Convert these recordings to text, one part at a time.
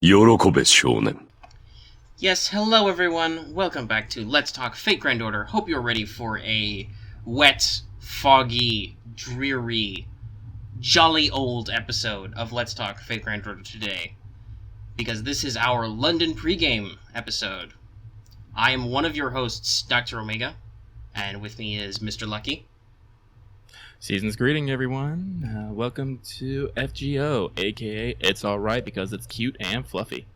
喜べ少年. Yes, hello everyone. Welcome back to Let's Talk Fate Grand Order. Hope you're ready for a wet, foggy, dreary, jolly old episode of Let's Talk Fate Grand Order today. Because this is our London pregame episode. I am one of your hosts, Dr. Omega, and with me is Mr. Lucky. Season's greeting, everyone. Welcome to FGO, aka It's Alright Because It's Cute and Fluffy.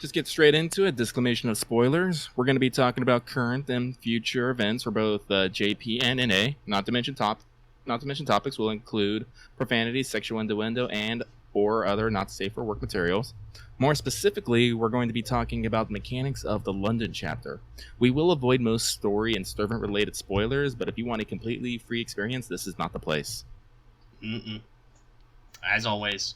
Just get straight into it. Disclamation of spoilers. We're going to be talking about current and future events for both JP and NA. Not to mention topics will include profanity, sexual innuendo, and or other not safe for work materials. More specifically, we're going to be talking about the mechanics of the London chapter. We will avoid most story and servant-related spoilers, but if you want a completely free experience, this is not the place. As always.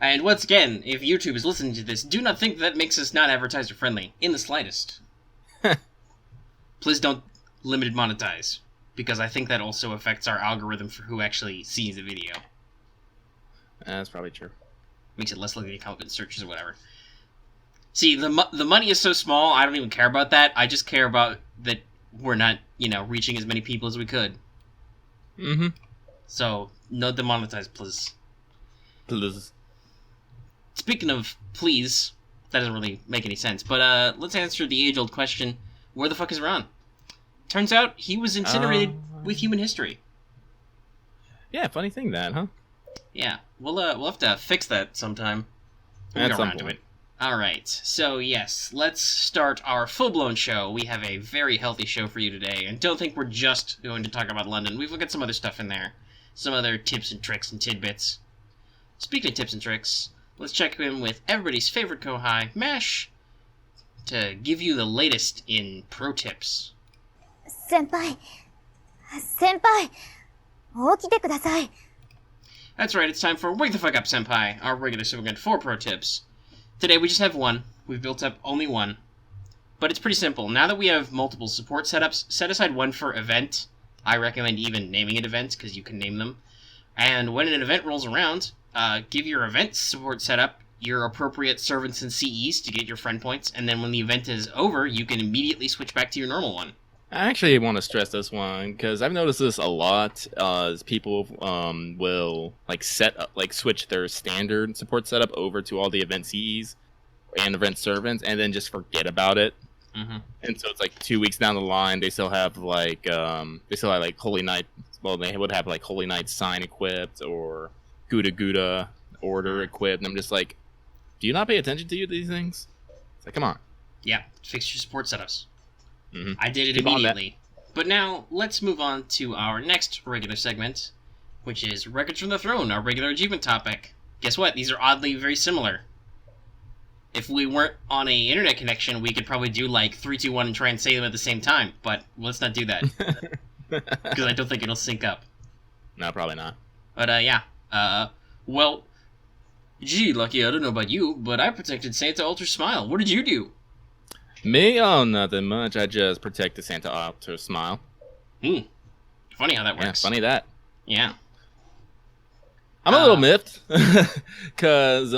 And once again, if YouTube is listening to this, do not think that makes us not advertiser-friendly, in the slightest. Please don't limited monetize, because I think that also affects our algorithm for who actually sees the video. That's probably true. Makes it less likely to come up in searches or whatever. See, the money is so small, I don't even care about that. I just care about that we're not, reaching as many people as we could. Mm-hmm. So, no demonetize, please. Please. Speaking of please, that doesn't really make any sense, but let's answer the age-old question, where the fuck is Ron? Turns out he was incinerated with human history. Yeah, funny thing that, huh? Yeah, we'll have to fix that sometime. We'll At get some around to point. it. Alright, so yes, let's start our full-blown show. We have a very healthy show for you today, and don't think we're just going to talk about London. We've got some other stuff in there. Some other tips and tricks and tidbits. Speaking of tips and tricks, let's check in with everybody's favorite Kohai, Mash, to give you the latest in pro tips. 先輩、起きてください。 That's right, it's time for Wake the Fuck Up Senpai, our regular segment for pro tips. Today we just have one. We've built up only one. But it's pretty simple. Now that we have multiple support setups, set aside one for event. I recommend even naming it event, because you can name them. And when an event rolls around, give your event support setup your appropriate servants and CEs to get your friend points, and then when the event is over, you can immediately switch back to your normal one. I actually want to stress this one because I've noticed this a lot. As people will switch their standard support setup over to all the event CEs and event servants, and then just forget about it. Mm-hmm. And so it's like 2 weeks down the line, they still have Holy Knight. Well, they would have like Holy Knight sign equipped or Gouda order equipped. And I'm just like, do you not pay attention to these things? It's like, come on. Yeah, fix your support setups. Mm-hmm. I did it Keep on that. immediately. But now, let's move on to our next regular segment, which is Records from the Throne, our regular achievement topic. Guess what? These are oddly very similar. If we weren't on a internet connection, we could probably do like 3, 2, 1 and try and say them at the same time, but let's not do that. Because I don't think it'll sync up. No, probably not. But, gee, Lucky, I don't know about you, but I protected Santa Ultra Smile. What did you do? Me? Oh, nothing much. I just protected Santa Ultra Smile. Funny how that Yeah, works. funny that. Yeah. I'm a little miffed because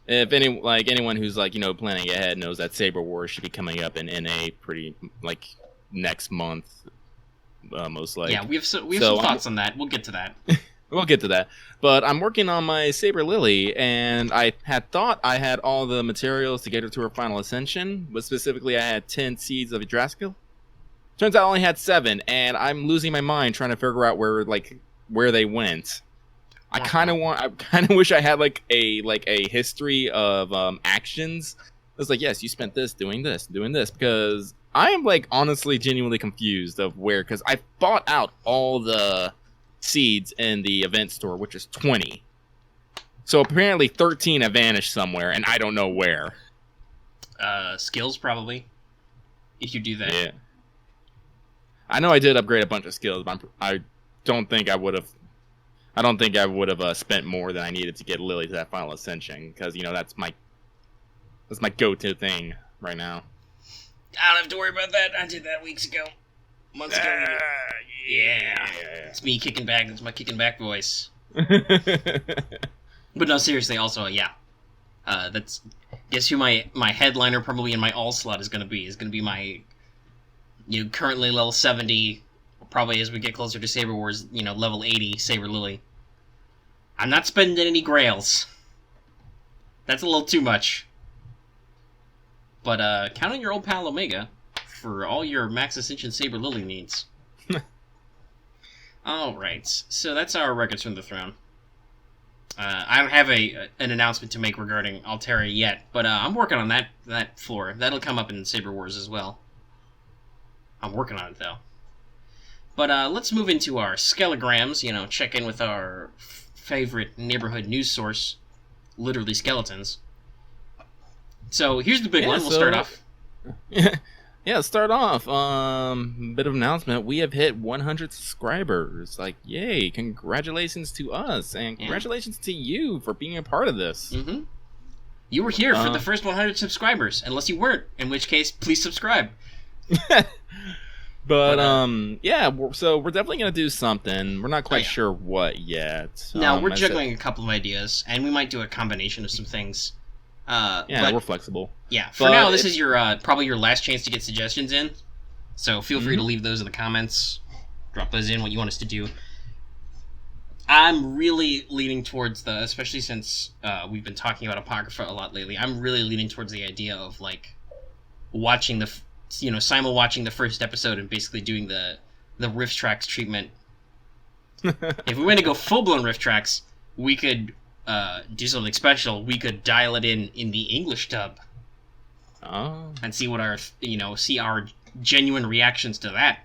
if anyone who's planning ahead knows that Saber Wars should be coming up in NA pretty next month, most likely. Yeah, we have some thoughts on that. We'll get to that. We'll get to that. But I'm working on my Saber Lily, and I had thought I had all the materials to get her to her final ascension, but specifically I had 10 seeds of Ereshkigal. Turns out I only had 7, and I'm losing my mind trying to figure out where they went. I kind of wish I had a history of actions. It's like, yes, you spent this doing this, because I am honestly genuinely confused of where, because I bought out all the seeds in the event store, which is 20. So apparently 13 have vanished somewhere, and I don't know where. Skills, probably. If you do that. Yeah. I know I did upgrade a bunch of skills, but I don't think I would have spent more than I needed to get Lily to that final ascension, because that's my go-to thing right now. I don't have to worry about that. I did that weeks ago. Months ago. Yeah. It's me kicking back. That's my kicking back voice. But no, seriously, also, yeah. Guess who my headliner probably in my all slot is gonna be? Is gonna be my currently level 70, probably as we get closer to Saber Wars, level 80 Saber Lily. I'm not spending any grails. That's a little too much. But count on your old pal Omega for all your Max Ascension Saber Lily needs. Alright, so that's our records from the throne. I don't have an announcement to make regarding Altera yet, but I'm working on that floor. That'll come up in Saber Wars as well. I'm working on it, though. But let's move into our skeletograms, check in with our favorite neighborhood news source, literally skeletons. So here's the big one. We'll start off. Yeah, start off. Bit of announcement. We have hit 100 subscribers. Like, yay! Congratulations to us, and congratulations to you for being a part of this. Mm-hmm. You were here for the first 100 subscribers, unless you weren't, in which case, please subscribe. But yeah. So we're definitely gonna do something. We're not quite sure what yet. No, we're juggling a couple of ideas, and we might do a combination of some things. We're flexible. Yeah, for now, this is your probably your last chance to get suggestions in. So feel free to leave those in the comments. Drop those in, what you want us to do. I'm really leaning towards especially since we've been talking about Apocrypha a lot lately, I'm really leaning towards the idea of, watching simul watching the first episode and basically doing the riff tracks treatment. If we want to go full-blown riff tracks, we could do something special. We could dial it in the English dub. Oh. And see what our genuine reactions to that.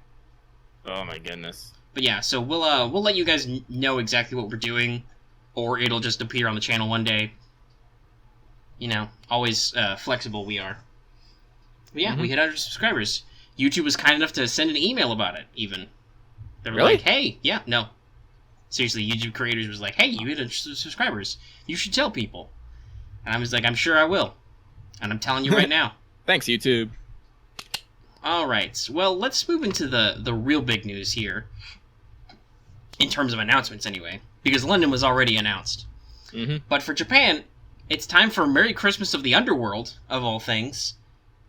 Oh my goodness. But yeah, so we'll let you guys know exactly what we're doing, or it'll just appear on the channel one day. Always flexible we are. But yeah, we hit 100 subscribers. YouTube was kind enough to send an email about it, even. They were like, hey, yeah, no. Seriously, YouTube creators was like, hey, you hit 100 subscribers. You should tell people. And I was like, I'm sure I will. And I'm telling you right now. Thanks, YouTube. Alright, well, let's move into the real big news here. In terms of announcements, anyway. Because London was already announced. But for Japan, it's time for Merry Christmas of the Underworld, of all things.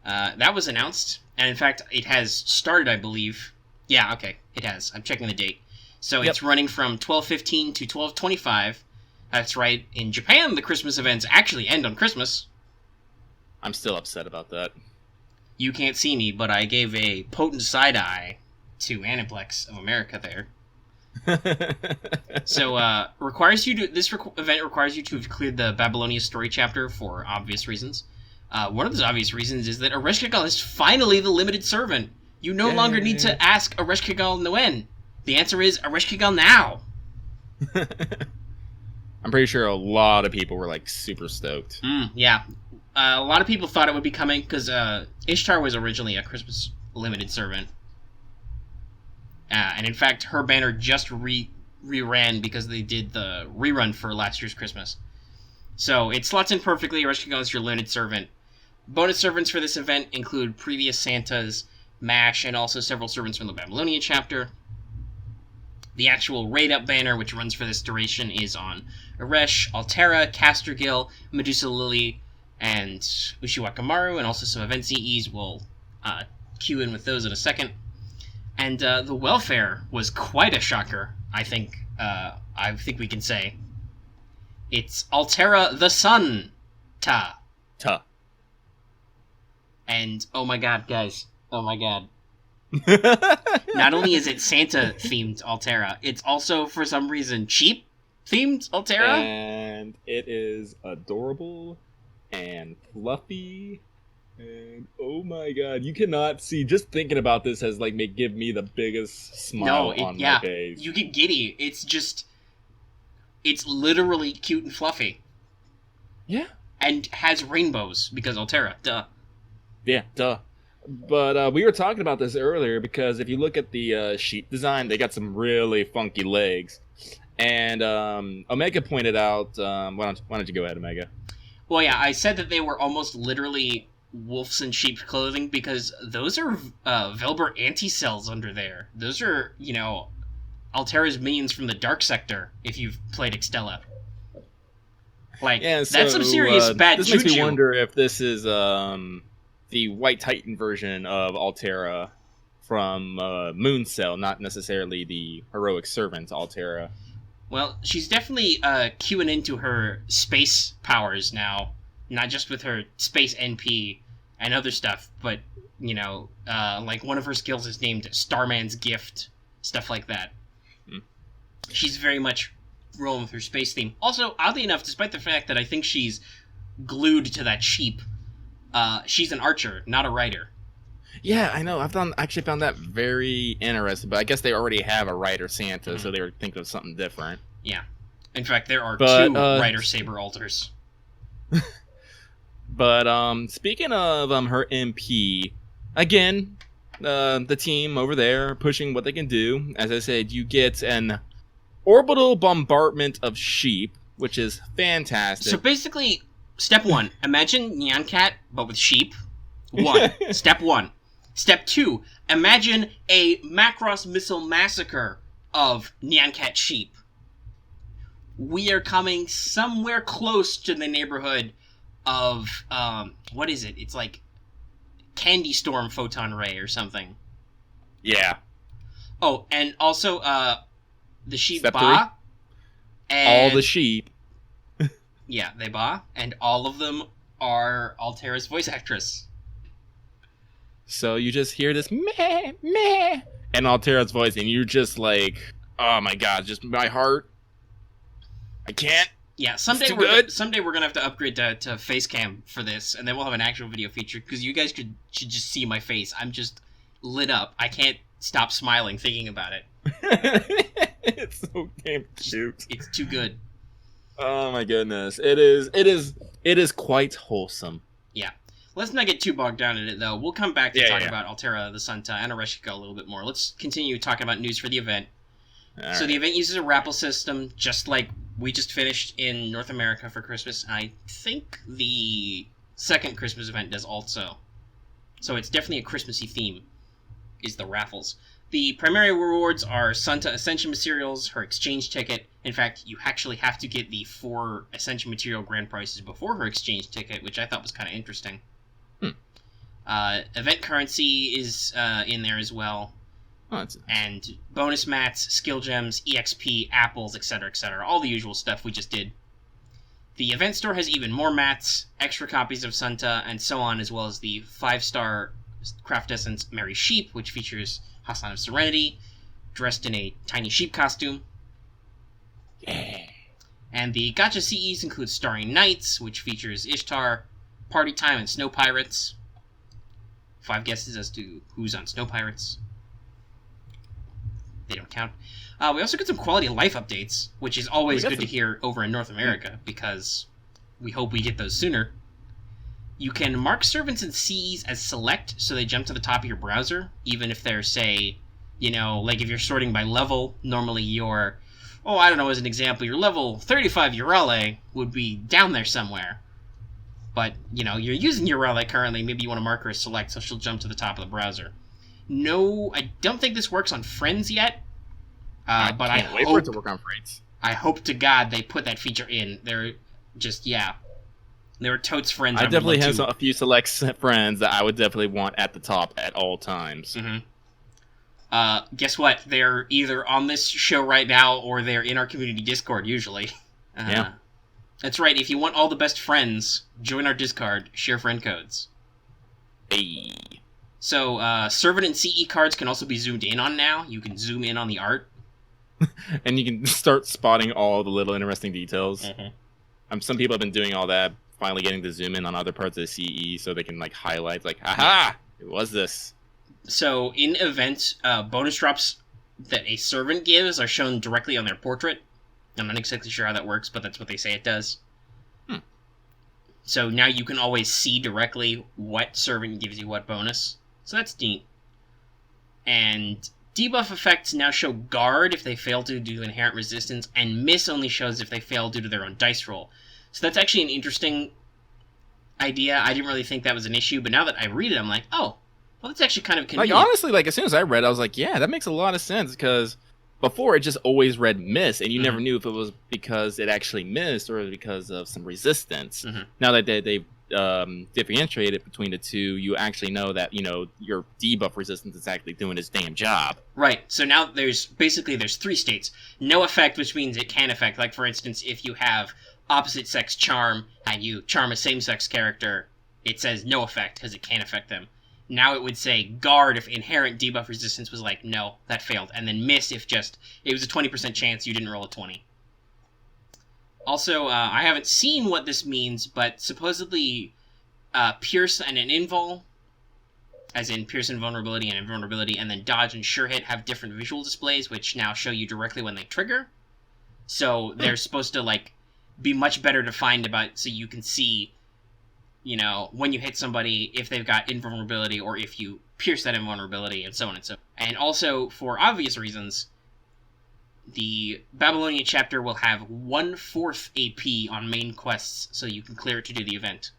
That was announced. And in fact, it has started, I believe. Yeah, okay, it has. I'm checking the date. So it's running from 12:15 to 12:25. That's right. In Japan, the Christmas events actually end on Christmas. I'm still upset about that. You can't see me, but I gave a potent side-eye to Aniplex of America there. So, this event requires you to have cleared the Babylonia story chapter for obvious reasons. One of those obvious reasons is that Ereshkigal is finally the limited servant. You no longer need to ask Ereshkigal Noen. The answer is Ereshkigal now. I'm pretty sure a lot of people were super stoked. Yeah. A lot of people thought it would be coming because Ishtar was originally a Christmas limited servant. And in fact, her banner just reran because they did the rerun for last year's Christmas. So it slots in perfectly. Ereshkigal is your limited servant. Bonus servants for this event include previous Santas, Mash, and also several servants from the Babylonian chapter. The actual raid-up banner, which runs for this duration, is on Eresh, Altera, Castergil, Medusa Lily, and Ushiwakamaru, and also some event CEs. We'll cue in with those in a second. And the welfare was quite a shocker, I think we can say. It's Altera the Sun Ta. And, oh my god, guys. Oh my god. Not only is it Santa-themed Altera, it's also, for some reason, cheap-themed Altera. And it is adorable and fluffy. And, oh my god, you cannot see, just thinking about this has, give me the biggest smile on my face. You get giddy. It's literally cute and fluffy. Yeah. And has rainbows, because Altera, duh. Yeah, duh. But we were talking about this earlier because if you look at the sheet design, they got some really funky legs. And Omega pointed out... why don't you go ahead, Omega? Well, yeah, I said that they were almost literally wolves in sheep's clothing because those are Velber anti-cells under there. Those are, Altera's minions from the Dark Sector, if you've played Extella. Like, Yeah, that's some serious bad this juju. makes me wonder if this is the White Titan version of Altera from Moon Cell, not necessarily the heroic servant Altera. Well, she's definitely queuing into her space powers now, not just with her space NP and other stuff, but, you know, like one of her skills is named Starman's Gift, stuff like that. She's very much rolling with her space theme. Also, oddly enough, despite the fact that I think she's glued to that sheep, she's an archer, not a rider. Yeah, I know. Actually found that very interesting, but I guess they already have a Rider Santa, so they were thinking of something different. Yeah. In fact, there are two Rider Saber altars. But speaking of her MP, again, the team over there pushing what they can do. As I said, you get an orbital bombardment of sheep, which is fantastic. So basically, step 1, imagine Nyan Cat, but with sheep. 1. Step 1. Step 2, imagine a Macross missile massacre of Nyan Cat sheep. We are coming somewhere close to the neighborhood of, what is it? It's like Candy Storm Photon Ray or something. Yeah. Oh, and also, the sheep Step Ba. 3. And, all the sheep. Yeah, they Ba, and all of them are Altera's voice actress. So you just hear this meh, meh, and Altera's voice, and you're just like, oh my god, just my heart. I can't. Yeah, someday we're gonna have to upgrade to face cam for this, and then we'll have an actual video feature, because you guys should just see my face. I'm just lit up. I can't stop smiling thinking about it. It's so damn cute. It's too good. Oh my goodness. It is quite wholesome. Yeah. Let's not get too bogged down in it, though. We'll come back to talk yeah. about Altera, the Sunta, and Ereshkigal a little bit more. Let's continue talking about news for the event. All The event uses a rappel system, just like we just finished in North America for Christmas. I think the second Christmas event does also. So it's definitely a Christmassy theme, is the raffles. The primary rewards are Sunta Ascension materials, her exchange ticket. In fact, you actually have to get the 4 Ascension material grand prizes before her exchange ticket, which I thought was kind of interesting. Event currency is in there as well. Oh, and bonus mats, skill gems, EXP, apples, etc., etc. All the usual stuff we just did. The event store has even more mats, extra copies of Sunta, and so on, as well as the 5-star Craft Essence Merry Sheep, which features Hassan of Serenity, dressed in a tiny sheep costume. Yeah. And the Gacha CEs include Starry Nights, which features Ishtar, Party Time, and Snow Pirates. 5 guesses as to who's on Snow Pirates. They don't count. We also get some quality of life updates, which is always good to hear over in North America, because we hope we get those sooner. You can mark servants and CEs as select, so they jump to the top of your browser, even if they're, say, you know, like if you're sorting by level, normally your, I don't know, as an example, your level 35 Urale would be down there somewhere. But, you know, you're using Urale currently, maybe you want to mark her as select, so she'll jump to the top of the browser. No, I don't think this works on Friends yet, but I wait for it to work on Friends. I hope to God they put that feature in. They're just, they were totes friends. I definitely have a few select friends that I would definitely want at the top at all times. Mm-hmm. Guess what? They're either on this show right now or they're in our community Discord, usually. Yeah. That's right. If you want all the best friends, join our Discord, share friend codes. Hey. So, servant and CE cards can also be zoomed in on now. You can zoom in on the art. And you can start spotting all the little interesting details. Mm-hmm. Some people have been doing all that, finally getting to zoom in on other parts of the CE so they can, like, highlight, like, aha! It was this. So, in event, bonus drops that a servant gives are shown directly on their portrait. I'm not exactly sure how that works, but that's what they say it does. So now you can always see directly what servant gives you what bonus. So that's neat. And debuff effects now show guard if they fail due to inherent resistance, and miss only shows if they fail due to their own dice roll. So that's actually an interesting idea. I didn't really think that was an issue, but now that I read it, I'm like, oh, well, that's actually kind of convenient. Like, honestly, like, as soon as I read it, I was like, yeah, that makes a lot of sense, because before it just always read miss, and you never knew if it was because it actually missed or because of some resistance. Now that they've differentiated between the two, you actually know that, you know, your debuff resistance is actually doing its damn job. Right. So now there's 3 states. No effect, which means it can affect. Like, for instance, if you have opposite sex charm and you charm a same-sex character, it says no effect because it can't affect them. Now it would say guard if inherent debuff resistance was like, no, that failed. And then miss if just, it was a 20% chance you didn't roll a 20. Also, I haven't seen what this means, but supposedly Pierce and an Invul, as in Pierce invulnerability and invulnerability, and then Dodge and Sure Hit have different visual displays, which now show you directly when they trigger. So they're supposed to, like, be much better defined about, so you can see, you know, when you hit somebody, if they've got invulnerability, or if you pierce that invulnerability, and so on and so on. And also, for obvious reasons, the Babylonian chapter will have 1/4 AP on main quests, so you can clear it to do the event.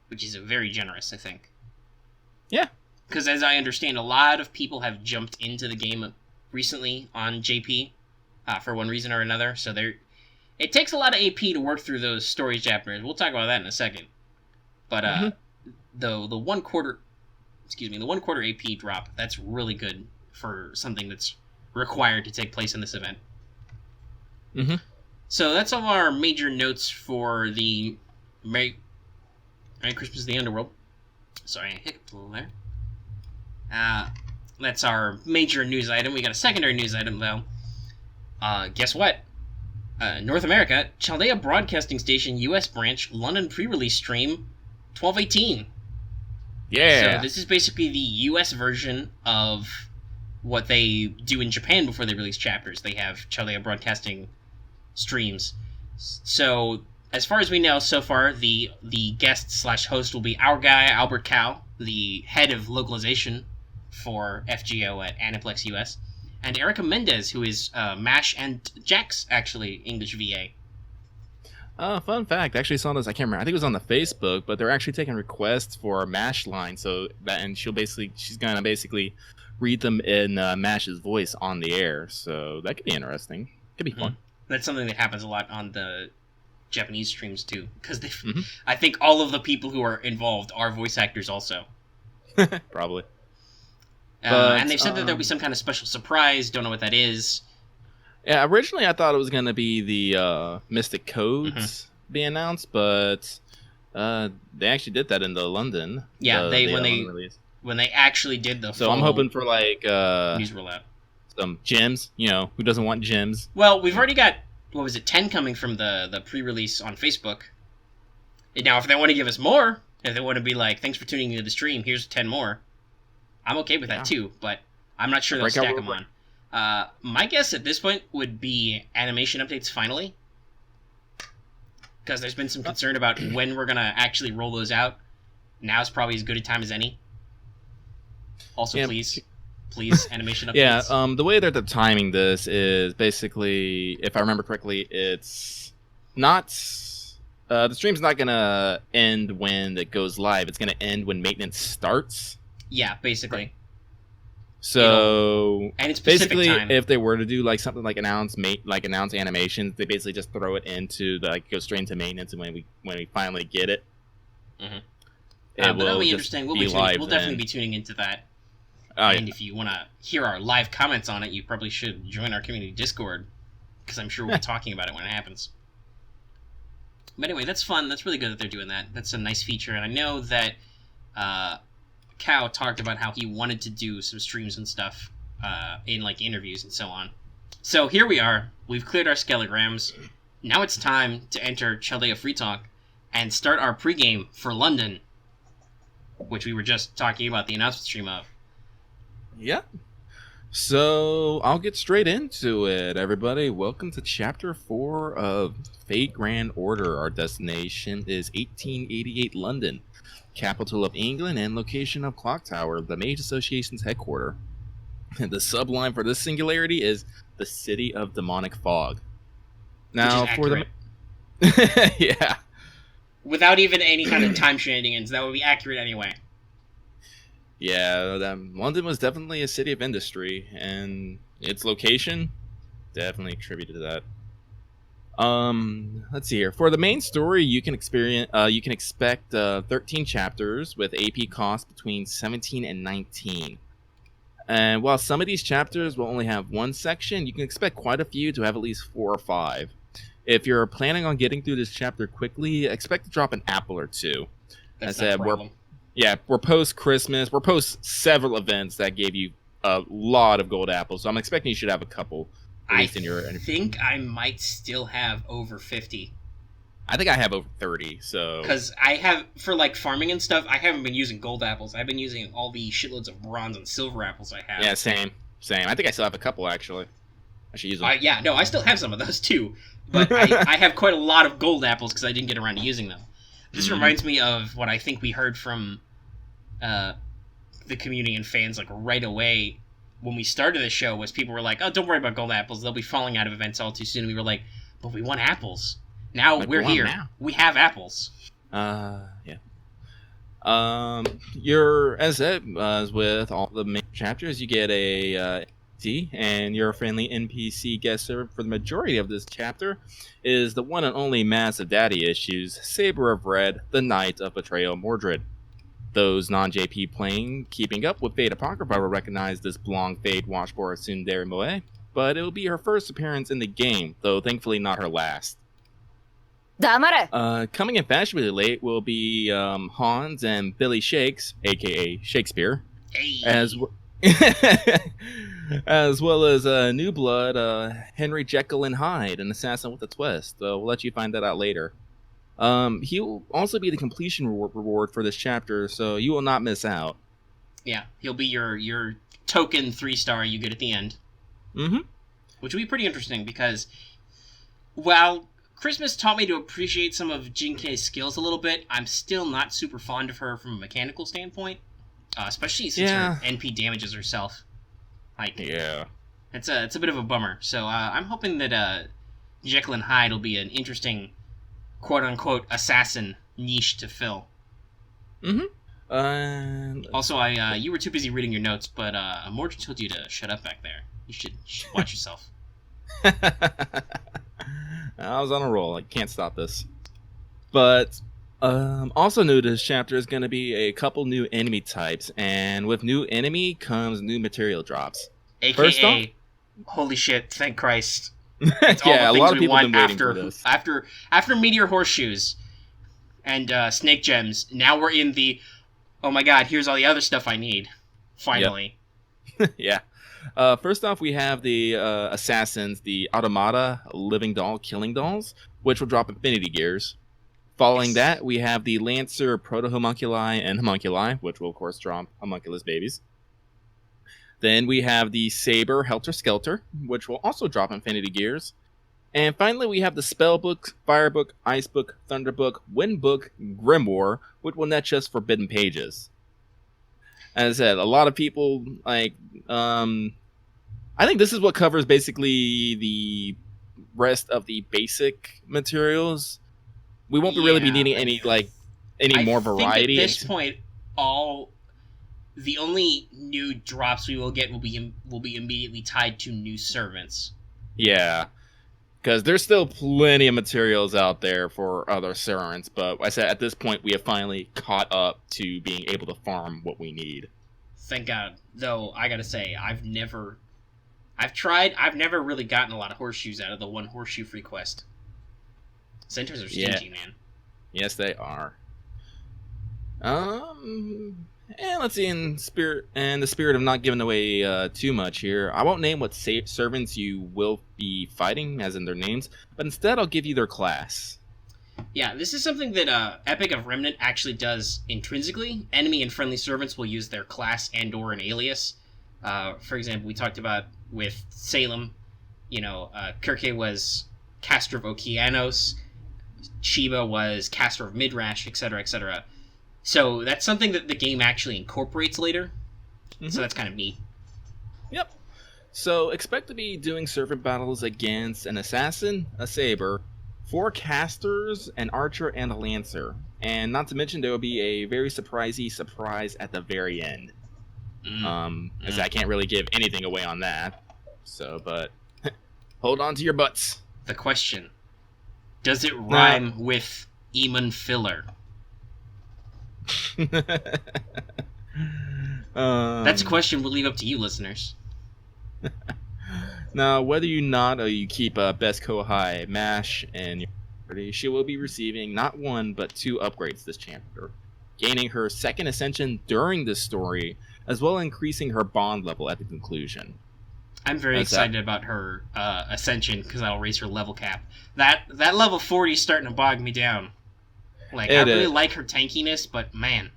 Which is very generous, I think. Yeah. Because as I understand, a lot of people have jumped into the game recently on JP, for one reason or another, so it takes a lot of AP to work through those story chapters. We'll talk about that in a second. But the 1/4 AP drop, that's really good for something that's required to take place in this event. So that's all our major notes for the Merry Christmas of the Underworld. Sorry, I hiccuped a little there. That's our major news item. We got a secondary news item, though. Guess what? North America, Chaldea Broadcasting Station US branch, London pre-release stream, 12/18. Yeah. So this is basically the US version of what they do in Japan before they release chapters. They have Chaldea Broadcasting streams. So, as far as we know so far, the guest/host will be our guy, Albert Cow, the head of localization for FGO at Aniplex US, and Erica Mendez, who is MASH and Jack's, actually, English VA. Fun fact, I actually saw this, I can't remember, I think it was on the Facebook, but they're actually taking requests for a MASH line, so that, and she's gonna basically read them in MASH's voice on the air, so that could be interesting. Could be fun. That's something that happens a lot on the Japanese streams, too, because I think all of the people who are involved are voice actors also. Probably. And they've said that there'll be some kind of special surprise, don't know what that is. Yeah, originally I thought it was going to be the Mystic Codes being announced, but they actually did that in the London. Yeah, when they actually did the So I'm hoping for like news rollout. Some gems, you know, who doesn't want gems? Well, we've already got, 10 coming from the pre-release on Facebook. And now, if they want to give us more, if they want to be like, thanks for tuning into the stream, here's 10 more, I'm okay with that too, but I'm not sure they'll stack them on. My guess at this point would be animation updates finally, because there's been some concern about when we're going to actually roll those out. Now's probably as good a time as any. Also, please, animation updates. Yeah, the way that they're timing this is basically, if I remember correctly, it's not... the stream's not going to end when it goes live. It's going to end when maintenance starts. Yeah, basically. Right. So, and it's basically, time. If they were to do like something like announce animations, they basically just throw it into go straight into maintenance, and when we finally get it, but that'll be interesting. We'll definitely be tuning into that. And if you want to hear our live comments on it, you probably should join our community Discord, because I'm sure we'll be talking about it when it happens. But anyway, that's fun. That's really good that they're doing that. That's a nice feature, and I know that Cow talked about how he wanted to do some streams and stuff in like interviews and so on. So here we are. We've cleared our skeletograms. Now it's time to enter Chaldea Free Talk and start our pregame for London, which we were just talking about the announcement stream of. Yeah. So I'll get straight into it, everybody. Welcome to Chapter 4 of Fate Grand Order. Our destination is 1888 London, capital of England and location of Clock Tower, the Mage Association's headquarters. And the subline for this singularity is the City of Demonic Fog. Now, for the yeah, without even any kind of time shenanigans, that would be accurate anyway. Yeah, London was definitely a city of industry, and its location definitely attributed to that. Let's see here. For the main story, you can expect 13 chapters with AP cost between 17 and 19. And while some of these chapters will only have one section, you can expect quite a few to have at least 4 or 5. If you're planning on getting through this chapter quickly, expect to drop an apple or two. That's not a problem. We're post Christmas. We're post several events that gave you a lot of gold apples, so I'm expecting you should have a couple. I think I might still have over 50. I think I have over 30, so... Because I have, for like farming and stuff, I haven't been using gold apples. I've been using all the shitloads of bronze and silver apples I have. Yeah, same. I think I still have a couple, actually. I should use them. I still have some of those too. But I have quite a lot of gold apples because I didn't get around to using them. This reminds me of what I think we heard from the community and fans like right away when we started the show, was people were like, oh, don't worry about gold apples. They'll be falling out of events all too soon. And we were like, but we want apples. Now we're here. Now. We have apples. Yeah. As with all the main chapters, you get a NPC, and your friendly NPC guest server for the majority of this chapter is the one and only Massive Daddy Issues, Saber of Red, the Knight of Betrayal Mordred. Those non-JP playing Keeping Up with Fate Apocrypha will recognize this blonde Fade Watchboard Tsundere Moe, but it will be her first appearance in the game, though thankfully not her last. Coming in fashionably late will be Hans and Billy Shakes, aka Shakespeare, hey. as well as New Blood, Henry Jekyll and Hyde, an assassin with a twist. We'll let you find that out later. He'll also be the completion reward for this chapter, so you will not miss out. Yeah, he'll be your token 3-star you get at the end. Mm-hmm. Which will be pretty interesting, because while Christmas taught me to appreciate some of Jinkei's skills a little bit, I'm still not super fond of her from a mechanical standpoint. Especially since her NP damages herself. It's a bit of a bummer. So I'm hoping that Jekyll and Hyde will be an interesting quote-unquote assassin niche to fill. Mm-hmm. Also, you were too busy reading your notes, but Mordred told you to shut up back there. You should watch yourself. I was on a roll. I can't stop this. But also new to this chapter is going to be a couple new enemy types, and with new enemy comes new material drops. AKA, first off, holy shit, thank Christ. It's all yeah, the a lot of people have been waiting for this. After Meteor Horseshoes and Snake Gems, now we're in the, oh my god, here's all the other stuff I need. Finally. Yep. Yeah. First off, we have the Assassins, the Automata, Living Doll, Killing Dolls, which will drop Infinity Gears. Following that, we have the Lancer, Proto-Homunculi, and Homunculi, which will, of course, drop Homunculus babies. Then we have the Saber, Helter Skelter, which will also drop Infinity Gears. And finally, we have the Spellbook, Firebook, Icebook, Thunderbook, Windbook, Grimoire, which will net just Forbidden Pages. As I said, a lot of people, I think this is what covers basically the rest of the basic materials. We won't really be needing any more variety. At this point, the only new drops we will get will be immediately tied to new servants. Yeah, because there's still plenty of materials out there for other servants, but I said at this point we have finally caught up to being able to farm what we need. Thank God. Though I gotta say, I've never really gotten a lot of horseshoes out of the one horseshoe free quest. Centaurs are stingy, man. Yes, they are. And let's see, in the spirit of not giving away too much here, I won't name what servants you will be fighting, as in their names, but instead I'll give you their class. Yeah, this is something that Epic of Remnant actually does intrinsically. Enemy and friendly servants will use their class and/or an alias. For example, we talked about with Salem, Kirke was Caster of Okeanos, Sheba was Caster of Midrash, etc., etc. So that's something that the game actually incorporates later. Mm-hmm. So that's kind of neat. Yep. So expect to be doing servant battles against an assassin, a saber, 4 casters, an archer, and a lancer. And not to mention there will be a very surprise at the very end. As I can't really give anything away on that. So, but hold on to your butts. The question: does it rhyme with Eamon Filler? That's a question we'll leave up to you, listeners. Now, whether you not or you keep Best Kohai Mash and your party, she will be receiving not one but 2 upgrades this chapter, gaining her second ascension during this story, as well as increasing her bond level at the conclusion. I'm very excited about her ascension because that'll raise her level cap. That level 40 is starting to bog me down. Like, I really like her tankiness, but man,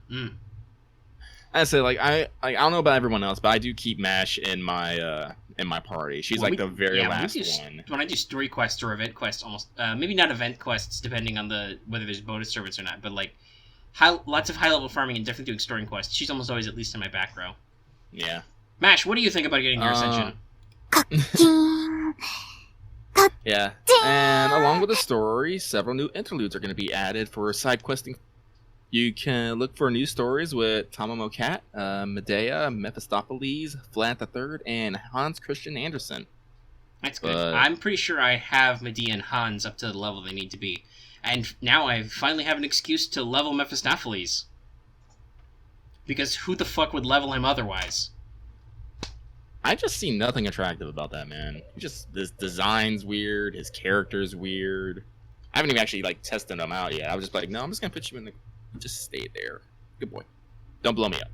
I say, like, I don't know about everyone else, but I do keep Mash in my party. She's the very last one. When I do story quests or event quests, almost maybe not event quests, depending on whether there's bonus servants or not, but like lots of high level farming and definitely doing story quests. She's almost always at least in my back row. Yeah. Mash, what do you think about getting your ascension? Yeah, and along with the story, several new interludes are going to be added for side questing. You can look for new stories with Tomomo Cat, Medea, Mephistopheles, Vlad III, and Hans Christian Andersen. That's good. I'm pretty sure I have Medea and Hans up to the level they need to be. And now I finally have an excuse to level Mephistopheles. Because who the fuck would level him otherwise? I just see nothing attractive about that man. His design's weird, his character's weird. I haven't even actually tested him out yet. I was just like, no, I'm just gonna put you in the. Just stay there, good boy. Don't blow me up.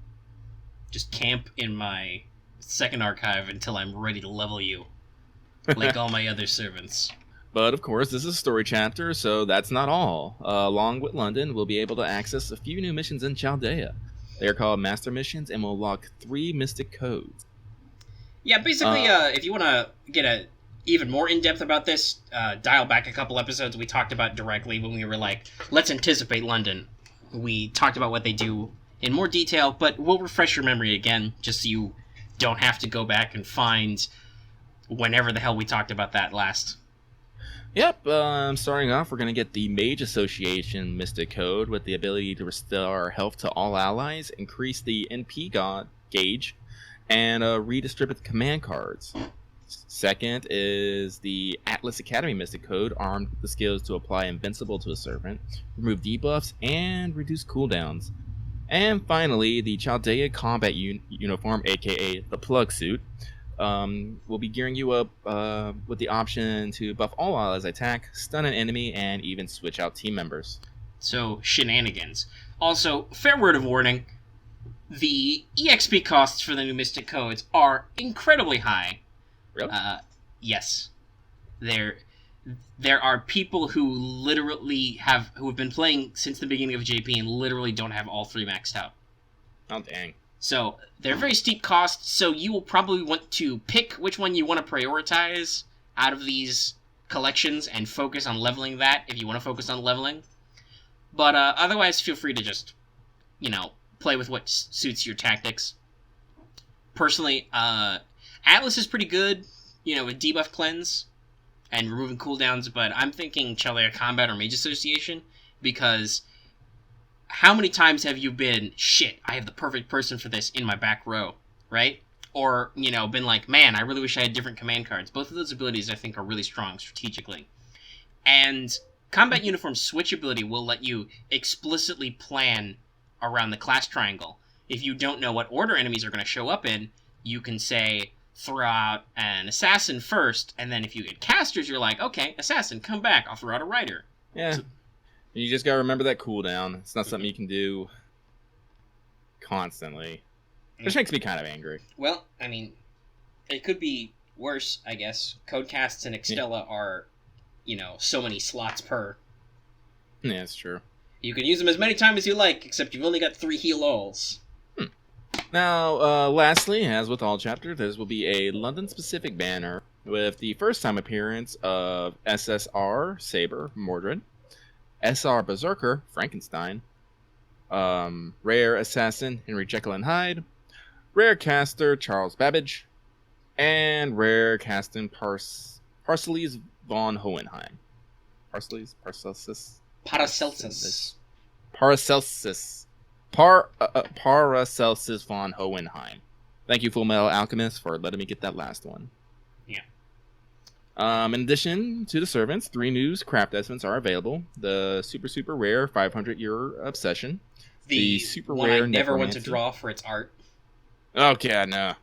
Just camp in my second archive until I'm ready to level you, like all my other servants. But of course, this is a story chapter, so that's not all. Along with London, we'll be able to access a few new missions in Chaldea. They are called Master Missions and will unlock 3 mystic codes. Yeah, basically, if you want to get even more in-depth about this, dial back a couple episodes. We talked about directly when we were like, let's anticipate London. We talked about what they do in more detail, but we'll refresh your memory again, just so you don't have to go back and find whenever the hell we talked about that last. Yep, starting off, we're going to get the Mage Association Mystic Code with the ability to restore health to all allies, increase the NP gauge, and redistribute command cards. Second is the Atlas Academy Mystic Code, armed with the skills to apply Invincible to a servant, remove debuffs, and reduce cooldowns. And finally, the Chaldea Combat Uniform, aka the Plug Suit, will be gearing you up with the option to buff all allies attack, stun an enemy, and even switch out team members. So, shenanigans. Also, fair word of warning, the EXP costs for the new Mystic Codes are incredibly high. Really? Yes. There are people who literally who have been playing since the beginning of JP and literally don't have all 3 maxed out. Oh, dang. So, they're very steep costs, so you will probably want to pick which one you want to prioritize out of these collections and focus on leveling that if you want to focus on leveling. But otherwise, feel free to just, play with what suits your tactics. Personally, Atlas is pretty good, with debuff cleanse and removing cooldowns, but I'm thinking Chaldea Combat or Mage Association, because how many times have you been, shit, I have the perfect person for this in my back row, right? Or, been like, man, I really wish I had different command cards. Both of those abilities, I think, are really strong strategically. And Combat Uniform Switch ability will let you explicitly plan around the class triangle. If you don't know what order enemies are going to show up in, you can say, throw out an assassin first, and then if you get casters, you're like, okay, assassin, come back, I'll throw out a rider. Yeah. You just gotta remember that cooldown. It's not something you can do constantly. Which makes me kind of angry. Well, I mean, it could be worse, I guess. Codecasts and Extella are, so many slots per. Yeah, that's true. You can use them as many times as you like, except you've only got 3 heal-alls. Now, lastly, as with all chapters, there will be a London-specific banner with the first-time appearance of SSR Saber Mordred, SR Berserker Frankenstein, Rare Assassin Henry Jekyll and Hyde, Rare Caster Charles Babbage, and Rare Caster Parcelses von Hohenheim. Paracelsus. Paracelsus von Hohenheim. Thank you, Full Metal Alchemist, for letting me get that last one. In addition to the servants, 3 new craft essence are available. The super rare 500-year obsession. The super one rare I never want to necromancy. draw for its art. Okay, I know.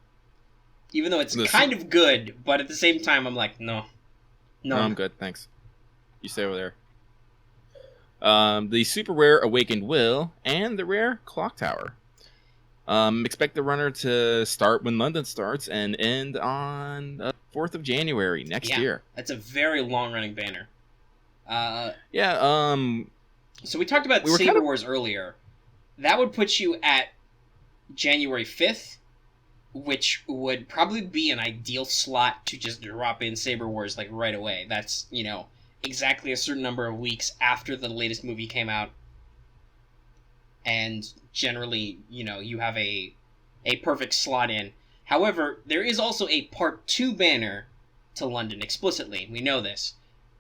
Even though it's kind of good, but at the same time, I'm like, no. No, I'm good, thanks. You stay over there. The super rare Awakened Will, and the rare Clock Tower. Expect the runner to start when London starts and end on 4th of January next year. That's a very long-running banner. So we talked about Saber Wars earlier. That would put you at January 5th, which would probably be an ideal slot to just drop in Saber Wars like right away. That's, exactly a certain number of weeks after the latest movie came out. And generally, you have a perfect slot in. However, there is also a Part 2 banner to London explicitly. We know this.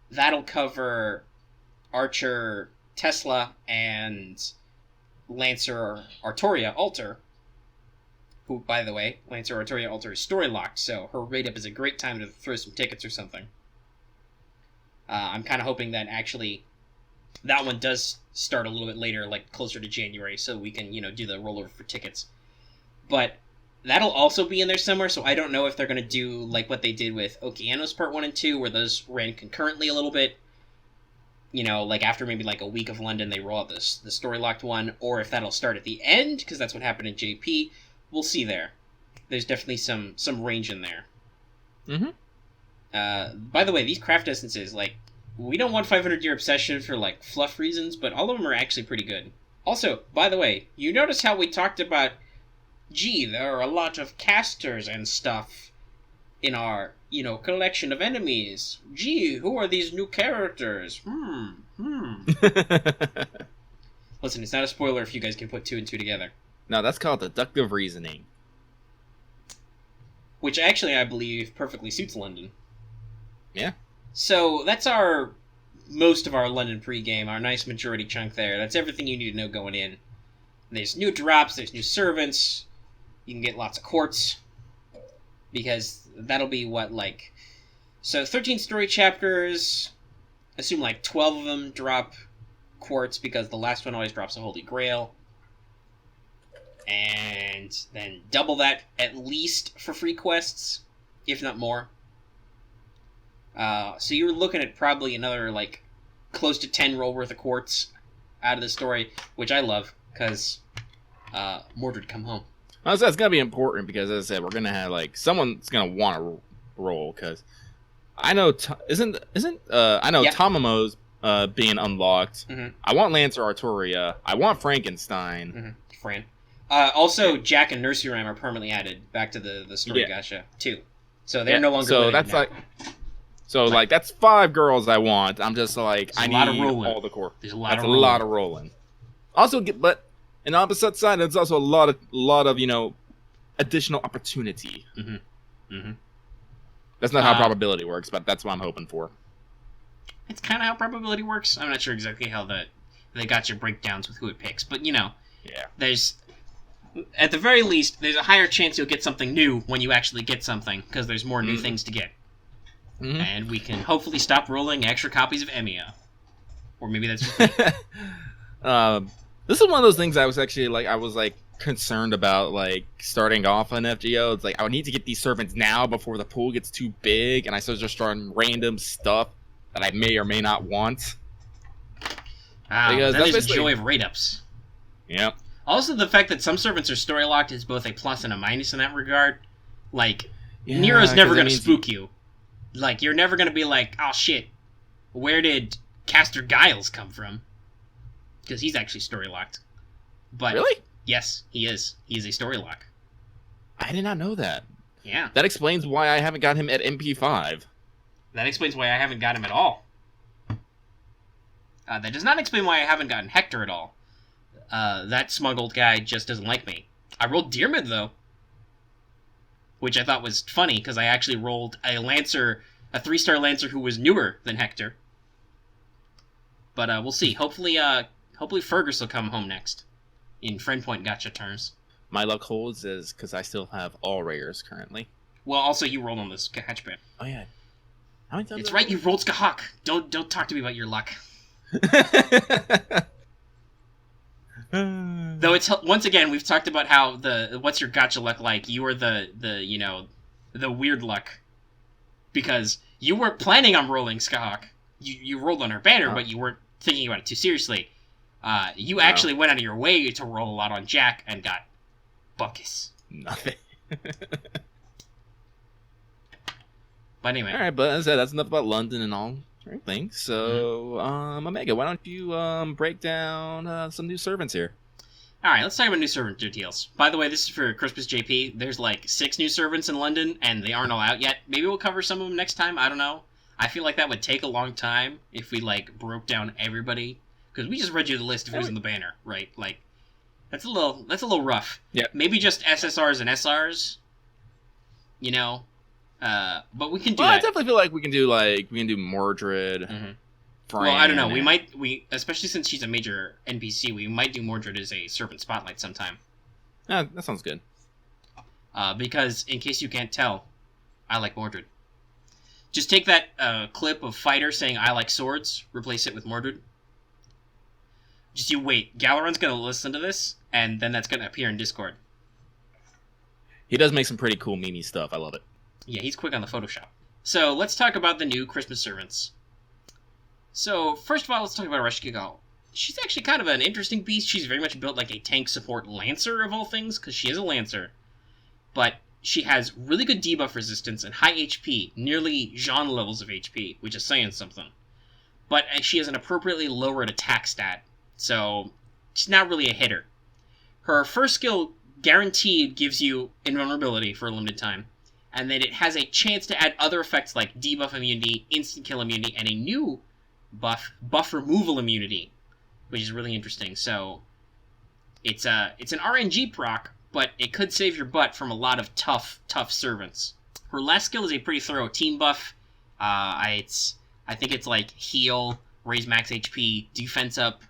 That'll cover Archer Tesla and Lancer Artoria Alter, who, by the way, Lancer Artoria Alter is story locked, so her rate up is a great time to throw some tickets or something. I'm kind of hoping that actually that one does start a little bit later, like closer to January, so we can, do the rollover for tickets. But that'll also be in there somewhere, so I don't know if they're going to do like what they did with Okeanos Part 1 and 2, where those ran concurrently a little bit. Like after maybe like a week of London, they roll out the story-locked one, or if that'll start at the end, because that's what happened in JP. We'll see there. There's definitely some range in there. Mm-hmm. By the way, these craft essences, like, we don't want 500-year obsession for, like, fluff reasons, but all of them are actually pretty good. Also, by the way, you notice how we talked about, there are a lot of casters and stuff in our, collection of enemies. Who are these new characters? Listen, it's not a spoiler if you guys can put 2 and 2 together. No, that's called deductive reasoning. Which actually, I believe, perfectly suits London. Yeah. So, that's most of our London pregame, our nice majority chunk there. That's everything you need to know going in. There's new drops, there's new servants, you can get lots of quartz, because that'll be so 13 story chapters, assume 12 of them drop quartz, because the last one always drops a Holy Grail. And then double that at least for free quests, if not more. So you're looking at probably another, close to 10 roll worth of quartz out of the story, which I love, because Mordred come home. That's going to be important, because, as I said, we're going to have, someone's going to want to roll, because I know, Tomomo's being unlocked. Mm-hmm. I want Lancer Artoria. I want Frankenstein. Mm-hmm. Fran. Also, Jack and Nursery Rhyme are permanently added back to the story gacha, too. So they're no longer so that's now. That's 5 girls I want. I'm just I need all the core. There's a lot of rolling. That's a lot of rolling. Also, but on the opposite side, there's also a lot of additional opportunity. Mm-hmm. Mm-hmm. That's not how probability works, but that's what I'm hoping for. It's kind of how probability works. I'm not sure exactly how they got your breakdowns with who it picks, but there's, at the very least, there's a higher chance you'll get something new when you actually get something, because there's more new things to get. Mm-hmm. And we can hopefully stop rolling extra copies of Emiya. Or maybe that's just this is one of those things I was actually concerned about starting off on FGO. It's I would need to get these servants now before the pool gets too big, and I started just throwing random stuff that I may or may not want. Because that is the joy of rate ups. Yep. Also, the fact that some servants are story locked is both a plus and a minus in that regard. Nero's never going to spook you. You're never going to be oh shit, where did Caster Giles come from? Because he's actually story locked. But really? Yes, he is. He is a story lock. I did not know that. Yeah. That explains why I haven't got him at MP5. That explains why I haven't got him at all. That does not explain why I haven't gotten Hector at all. That smuggled guy just doesn't like me. I rolled Dearmid, though. Which I thought was funny, because I actually rolled a Lancer, a 3-star Lancer who was newer than Hector. But we'll see. Hopefully Fergus will come home next. In Friend Point Gacha terms. My luck holds is because I still have all rares currently. Well, also you rolled on this hatchback. Oh, yeah. How many times It's right, you rolled Skahawk. Don't talk to me about your luck. Though it's once again we've talked about how what's your gotcha luck like? You are the weird luck because you weren't planning on rolling Skahawk. You rolled on her banner, but you weren't thinking about it too seriously. You actually went out of your way to roll a lot on Jack and got buckus. Nothing. But anyway. All right, but as I said, that's enough about London and all. Thanks. So, Omega, why don't you break down some new servants here? All right, let's talk about new servant details. By the way, this is for Christmas JP. There's like 6 new servants in London, and they aren't all out yet. Maybe we'll cover some of them next time. I don't know. I feel like that would take a long time if we like broke down everybody, because we just read you the list of who's in the banner, right? Like, that's a little rough. Yeah. Maybe just SSRs and SRs. You know. But we can do that. that. I definitely feel like we can do Mordred. Mm-hmm. Fran, Well, I don't know. We especially since she's a major NPC, we might do Mordred as a servant spotlight sometime. That sounds good. Because in case you can't tell, I like Mordred. Just take that clip of Fighter saying I like swords, replace it with Mordred. Just you wait. Galaron's gonna listen to this, and then that's gonna appear in Discord. He does make some pretty cool meme stuff. I love it. Yeah, he's quick on the Photoshop. So, let's talk about the new Christmas servants. So, first of all, let's talk about Ereshkigal. She's actually kind of an interesting beast. She's very much built like a tank support lancer of all things, because she is a lancer. But she has really good debuff resistance and high HP, nearly Jean levels of HP, which is saying something. But she has an appropriately lowered attack stat, so she's not really a hitter. Her first skill guaranteed gives you invulnerability for a limited time. And then it has a chance to add other effects like debuff immunity, instant kill immunity, and a new buff removal immunity, which is really interesting. So it's an RNG proc, but it could save your butt from a lot of tough servants. Her last skill is a pretty thorough team buff. I think it's like heal, raise max HP, defense up.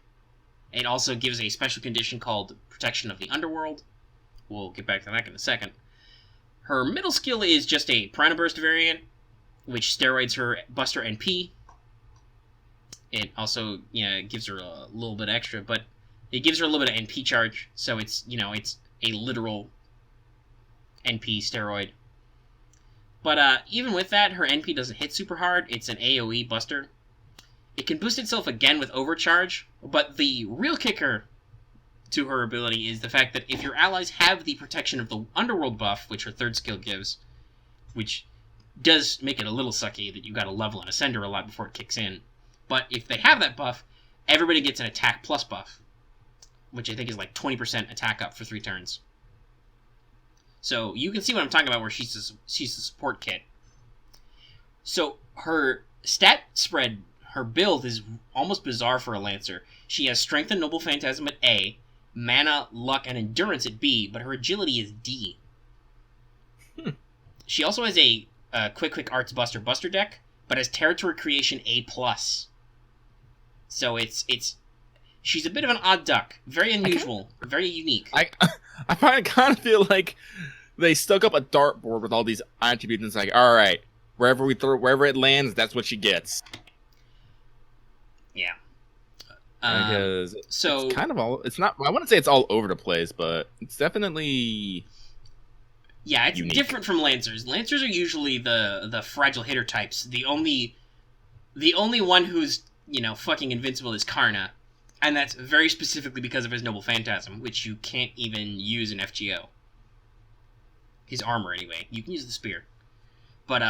It also gives a special condition called Protection of the Underworld. We'll get back to that in a second. Her middle skill is just a Piranha Burst variant, which steroids her Buster NP. It also, gives her a little bit extra, but it gives her a little bit of NP charge, so it's a literal NP steroid. But even with that, her NP doesn't hit super hard. It's an AoE Buster. It can boost itself again with Overcharge, but the real kicker to her ability is the fact that if your allies have the protection of the Underworld buff, which her third skill gives, which does make it a little sucky that you gotta level and ascend her a lot before it kicks in, but if they have that buff, everybody gets an attack plus buff, which I think is like 20% attack up for 3 turns. So you can see what I'm talking about where she's a support kit. So her stat spread, her build is almost bizarre for a Lancer. She has Strength and Noble Phantasm at A, Mana, Luck, and Endurance at B, but her Agility is D. She also has a Quick Arts Buster deck, but has Territory Creation A+. So she's a bit of an odd duck. Very unusual, very unique. I kind of feel like they stuck up a dartboard with all these attributes and it's like, alright, wherever it lands, that's what she gets. Yeah. Because it's kind of it's not, I wouldn't say it's all over the place, but it's definitely it's unique. Different from Lancers. Lancers are usually the fragile hitter types. The only one who's, fucking invincible is Karna, and that's very specifically because of his Noble Phantasm, which you can't even use in FGO. His armor, anyway. You can use the spear. But,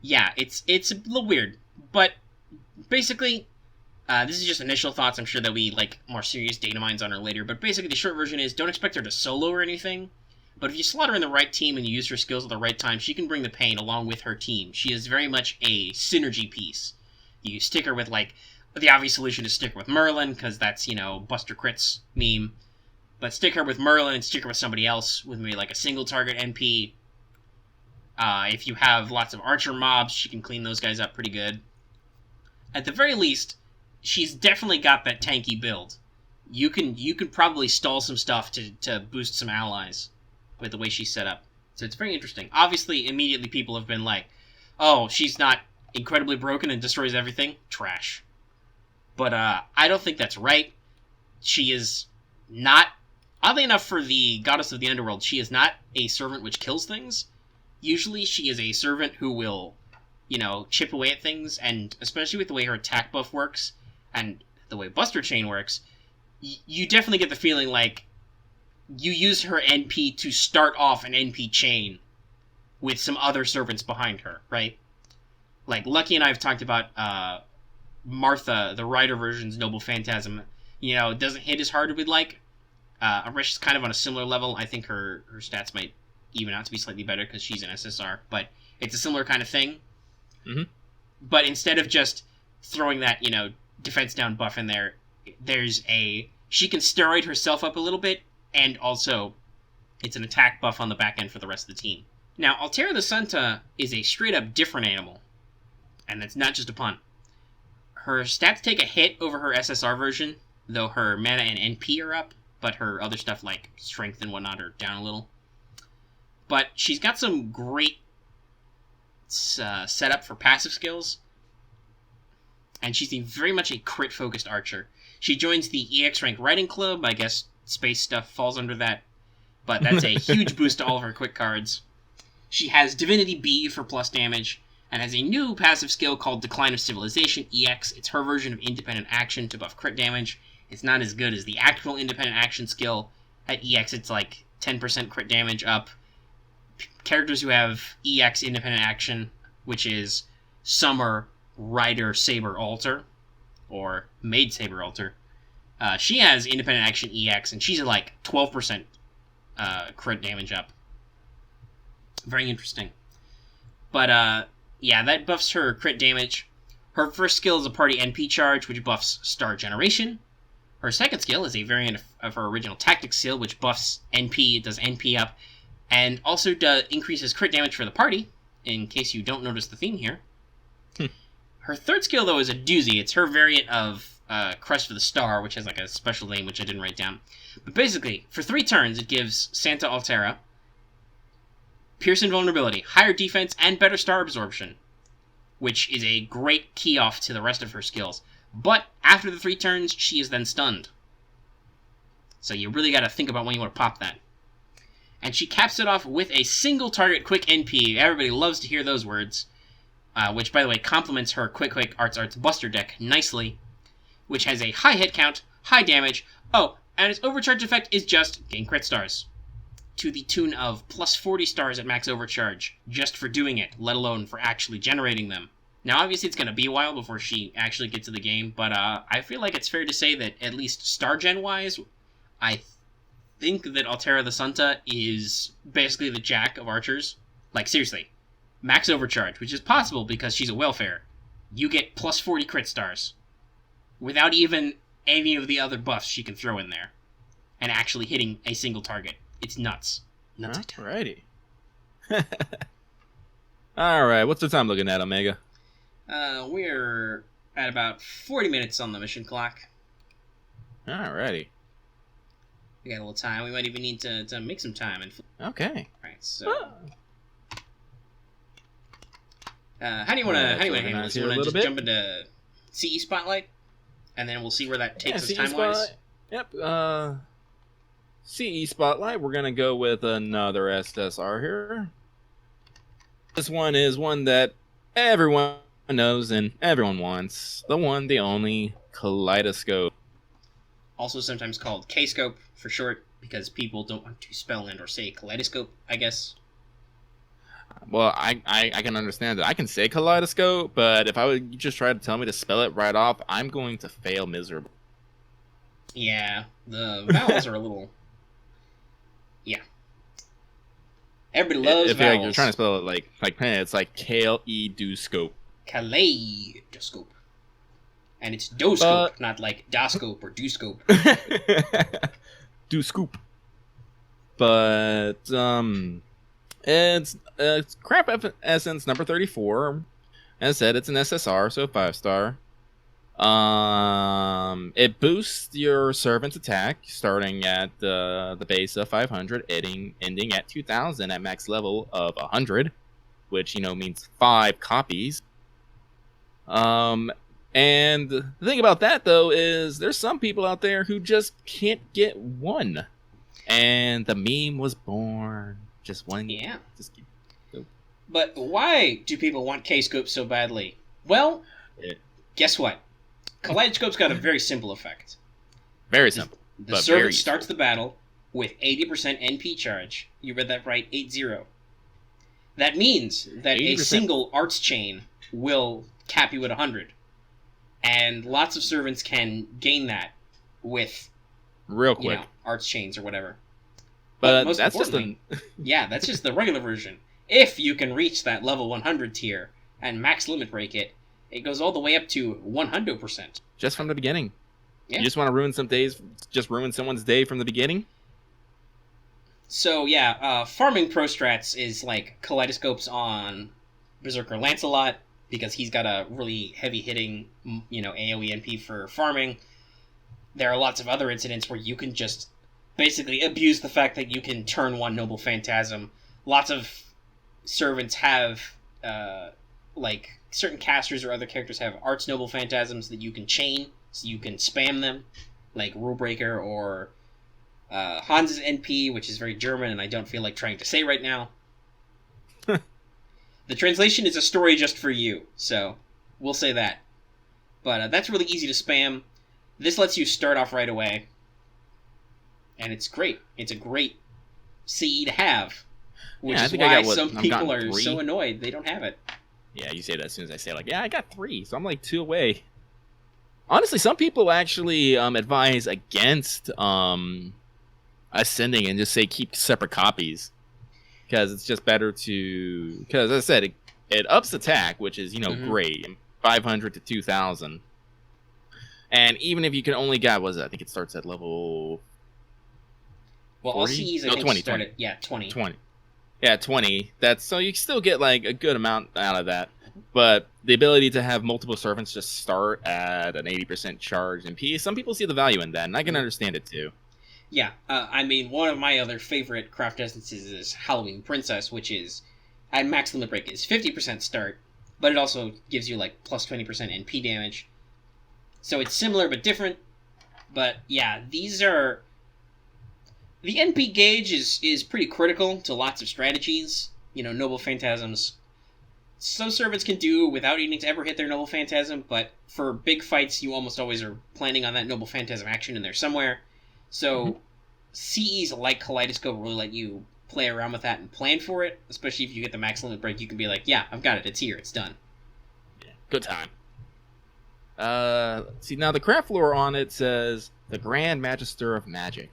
it's a little weird. But, basically, this is just initial thoughts. I'm sure there'll be, more serious data mines on her later. But basically, the short version is, don't expect her to solo or anything. But if you slot her in the right team and you use her skills at the right time, she can bring the pain along with her team. She is very much a synergy piece. You stick her with, the obvious solution is stick her with Merlin, because that's, Buster Crits meme. But stick her with Merlin and stick her with somebody else, with maybe, a single target NP. If you have lots of archer mobs, she can clean those guys up pretty good. At the very least, she's definitely got that tanky build. You can probably stall some stuff to boost some allies with the way she's set up. So it's very interesting. Obviously, immediately people have been like, oh, she's not incredibly broken and destroys everything, trash. But I don't think that's right. She is not, oddly enough for the goddess of the Underworld, she is not a servant which kills things. Usually she is a servant who will, chip away at things, and especially with the way her attack buff works, and the way Buster Chain works, you definitely get the feeling like you use her NP to start off an NP chain with some other servants behind her, right? Like, Lucky and I have talked about Martha, the Rider version's Noble Phantasm. It doesn't hit as hard as we'd like. Aresh is kind of on a similar level. I think her stats might even out to be slightly better because she's an SSR, but it's a similar kind of thing. Mm-hmm. But instead of just throwing that, defense down buff in there, she can steroid herself up a little bit, and also it's an attack buff on the back end for the rest of the team. Now, Altera the Santa is a straight-up different animal, and that's not just a pun. Her stats take a hit over her SSR version, though her mana and NP are up, but her other stuff like strength and whatnot are down a little. But she's got some great setup for passive skills, and she's very much a crit-focused archer. She joins the EX rank Riding Club. I guess space stuff falls under that, but that's a huge boost to all of her quick cards. She has Divinity B for plus damage, and has a new passive skill called Decline of Civilization, EX. It's her version of Independent Action to buff crit damage. It's not as good as the actual Independent Action skill. At EX, it's like 10% crit damage up. Characters who have EX Independent Action, which is Summer, Rider, Saber, Alter, or Maid Saber Alter, she has Independent Action EX, and she's at like 12% crit damage up. Very interesting. But, yeah, that buffs her crit damage. Her first skill is a party NP charge, which buffs Star Generation. Her second skill is a variant of her original Tactics skill, which buffs NP, it does NP up, and also increases crit damage for the party, in case you don't notice the theme here. Her third skill, though, is a doozy. It's her variant of Crest for the Star, which has like a special name, which I didn't write down. But basically, for 3 turns, it gives Santa Altera Pierce Invulnerability, higher defense, and better star absorption, which is a great key-off to the rest of her skills. But after the 3 turns, she is then stunned. So you really gotta think about when you want to pop that. And she caps it off with a single target quick NP. Everybody loves to hear those words. Which, by the way, complements her Quick Arts Buster deck nicely, which has a high hit count, high damage. Oh, and its overcharge effect is just gain crit stars, to the tune of plus 40 stars at max overcharge, just for doing it, let alone for actually generating them. Now, obviously, it's going to be a while before she actually gets to the game, but I feel like it's fair to say that, at least star gen-wise, I think that Altera the Santa is basically the Jack of archers. Like, seriously, max overcharge, which is possible because she's a welfare. You get plus 40 crit stars, without even any of the other buffs she can throw in there, and actually hitting a single target. It's nuts. Alrighty. Alright, what's the time looking at, Omega? We're at about 40 minutes on the mission clock. Alrighty. We got a little time. We might even need to make some time. Okay. Alright, so... how do you want to handle this? You want to just jump into CE Spotlight? And then we'll see where that takes us time-wise? Yep, CE Spotlight, we're going to go with another SSR here. This one is one that everyone knows and everyone wants. The one, the only, Kaleidoscope. Also sometimes called K-Scope for short, because people don't want to spell and or say Kaleidoscope, I guess. Well, I can understand that. I can say Kaleidoscope, but if I would just try to tell me to spell it right off, I'm going to fail miserably. Yeah, the vowels are a little... Yeah. Everybody loves vowels. Like you're trying to spell it like it's like Kaleidoscope. Kaleidoscope. And it's do-scope, not like da-scope or do-scope. Do-scoop. But, it's Crap Essence number 34. As I said, it's an SSR, so 5-star. It boosts your servant's attack, starting at the base of 500, ending at 2000 at max level of 100. which means 5 copies. And the thing about that though is there's some people out there who just can't get one, and the meme was born. Just one. Yeah. Nope. But why do people want K-Scope so badly? Well, guess what? Kaleidoscope's got a very simple effect. Very simple. The servant starts the battle with 80% NP charge. You read that right, 80. That means that 80%. A single arts chain will cap you at 100. And lots of servants can gain that with real quick arts chains or whatever. But most that's just yeah, that's just the regular version. If you can reach that level 100 tier and max limit break it, it goes all the way up to 100%. Just from the beginning. Yeah. You just want to ruin someone's day from the beginning? So yeah, farming pro strats is like Kaleidoscope's on Berserker Lancelot, because he's got a really heavy hitting, AoE NP for farming. There are lots of other incidents where you can just basically abuse the fact that you can turn one Noble Phantasm. Lots of servants have, certain casters or other characters have Arts Noble Phantasms that you can chain, so you can spam them, like Rulebreaker or Hans's NP, which is very German and I don't feel like trying to say right now. The translation is a story just for you, so we'll say that. But that's really easy to spam. This lets you start off right away. And it's great. It's a great CE to have. Which is why some people are so annoyed they don't have it. Yeah, you say that as soon as I say, I got 3, so I'm 2 away. Honestly, some people actually advise against ascending and just say keep separate copies. Because it's just better to... Because, as I said, it ups attack, which is, great. 500 to 2,000. And even if you can only get... I think it starts at level... Well, 40? all CEs, I think, 20, start 20. at... Yeah, 20. 20. Yeah, 20. So you still get, a good amount out of that. But the ability to have multiple servants just start at an 80% charge MP, some people see the value in that, and I can understand it, too. Yeah, one of my other favorite craft essences is Halloween Princess, which is, at max limit break, is 50% start, but it also gives you, plus 20% NP damage. So it's similar but different, but yeah, these are... The NP gauge is pretty critical to lots of strategies. Noble Phantasms. Some servants can do without needing to ever hit their Noble Phantasm, but for big fights, you almost always are planning on that Noble Phantasm action in there somewhere. So, CEs like Kaleidoscope really let you play around with that and plan for it, especially if you get the max limit break, you can be like, yeah, I've got it, it's here, it's done. Yeah, good time. See, now the craft lore on it says, the Grand Magister of Magic.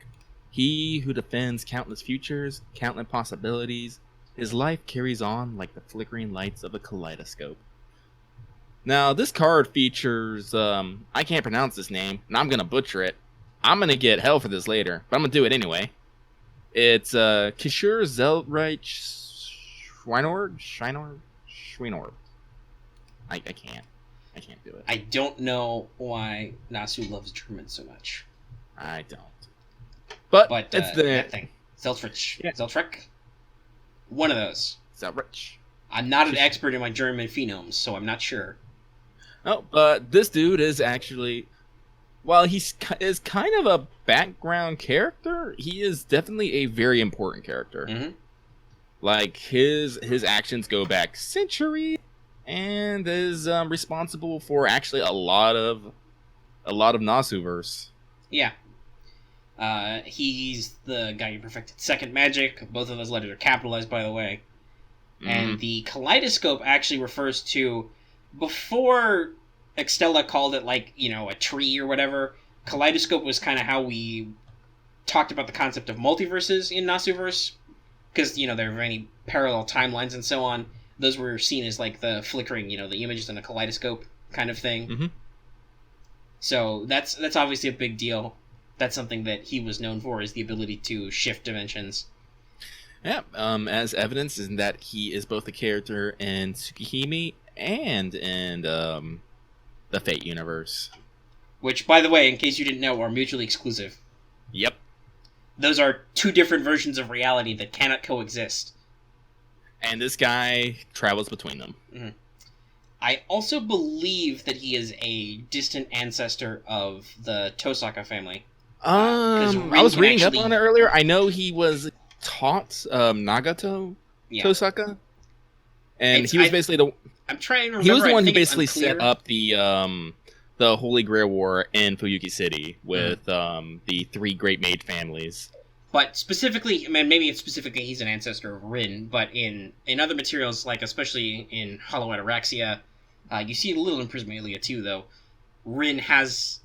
He who defends countless futures, countless possibilities, his life carries on like the flickering lights of a kaleidoscope. Now, this card features, I can't pronounce this name, and I'm going to butcher it. I'm going to get hell for this later, but I'm going to do it anyway. It's Kishur Zelreich Schweinorb. I can't do it. I don't know why Nasu loves German so much. I don't. But it's that thing. Zeltrich. Yeah. Zeltrek? One of those. Zeltrich. I'm not an expert in my German phenomes, so I'm not sure. Oh, but this dude is actually... While he is kind of a background character, he is definitely a very important character. Mm-hmm. His actions go back centuries, and is responsible for actually a lot of Nasuverse. Yeah. He's the guy who perfected Second Magic. Both of those letters are capitalized, by the way. Mm-hmm. And the Kaleidoscope actually refers to, before Extella called it a tree or whatever, Kaleidoscope was kind of how we talked about the concept of multiverses in Nasuverse, because there are many parallel timelines and so on. Those were seen as the flickering, the images in a kaleidoscope kind of thing. Mm-hmm. So that's obviously a big deal. That's something that he was known for, is the ability to shift dimensions. Yeah, as evidence is that he is both a character in Tsukihime and in the Fate universe. Which, by the way, in case you didn't know, are mutually exclusive. Yep. Those are two different versions of reality that cannot coexist. And this guy travels between them. Mm-hmm. I also believe that he is a distant ancestor of the Tosaka family. I was reading up on it earlier. I know he was taught Nagato Tosaka, and he was basically the. I'm trying to remember. He was the one who basically set up the Holy Grail War in Fuyuki City with the 3 Great Maid families. But specifically, I mean, maybe it's specifically he's an ancestor of Rin, but in other materials, like especially in Hollow Ataraxia, you see a little in Prismalia too, though. Rin has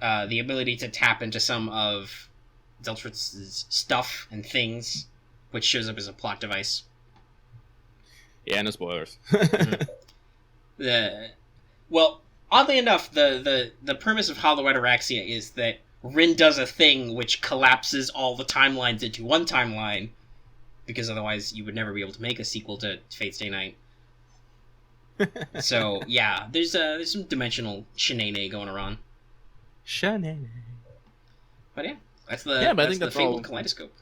the ability to tap into some of Zeltritz's stuff and things, which shows up as a plot device. Yeah, no spoilers. Well, oddly enough, the premise of Hollow Ataraxia is that Rin does a thing which collapses all the timelines into one timeline, because otherwise you would never be able to make a sequel to Fate Stay Night. So yeah, there's some dimensional shenane going around. Shenane. But yeah, I think that's all. Kaleidoscope.